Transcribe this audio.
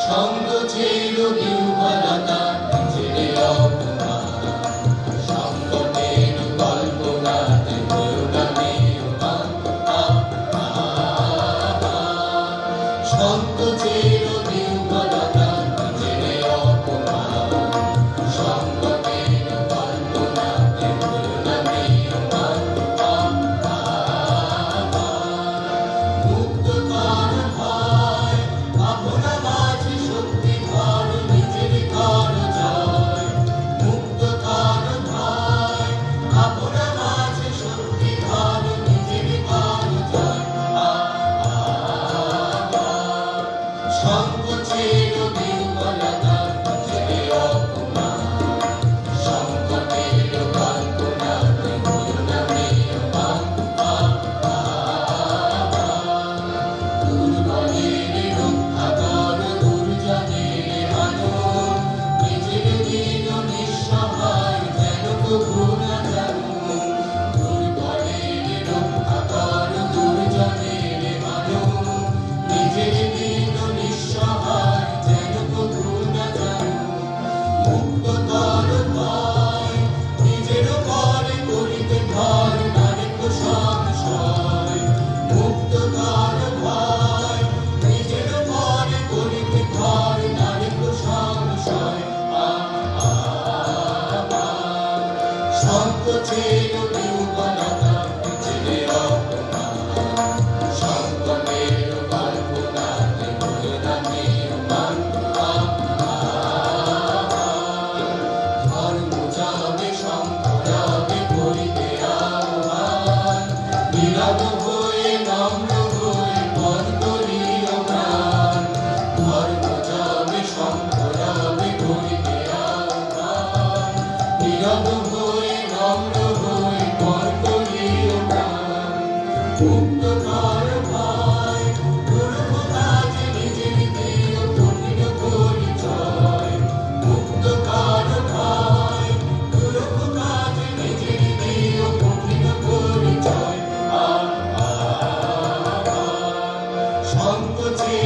সংকোচের বিহ্বলতা ছেড়ে অপমান, সংকটের কল্পনাতে করুণামে উমান। সংকোচের বিহ্বলতা ছেড়ে অপমান, সংকটের কল্পনাতে করুণামে উমান। মুক্ত কর ভয়, ভাবনা মাঝে শক্তি ধর, নিজের কর জয়। মুক্ত কর ভয়, ভাবনা মাঝে শক্তি ধর, নিজের কর জয়। সংকোচের বিহ্বলতা ছেড়ে অপমান, সংকটের কল্পনাতে করুণামে উমান। দুর্বলের রক্ষা কর, দুর্জনের মানব, নিজের দীন নিঃসহায় যেন কভু না জানো। দুর্বলের রক্ষা কর, দুর্জনের মানব, নিজের দীন নিঃসহায় যেন কভু না জানো। মুক্ত কর ভয়, নিজের পরে করিতে ধর, নারিক সংশয়। মুক্ত কর ভয়, নিজের পরে করিতে ধর, নারিক সংশয়। সংকোচের বিহ্বলতা ছেড়ে অপমান, সংকটের কল্পনাতে করুণামে উমান। ধর্ম যাবে শঙ্করাবে করিতে আহ্বান, নীরব হয়ে নম্র হয়ে পদ করিও প্রাণ। ধর্ম যাবে শঙ্করাবে করিতে আহ্বান, নীরব হয়ে নম্র হয়ে পদ করিও প্রাণ। মুক্ত কর ভয়, দুর্ভ কাজে নিজের দেহ কঠিন পরিচয়। মুক্ত কর ভয়, দুর্ভ কাজে নিজের দেহ কঠিন পরিচয়। সংকোচে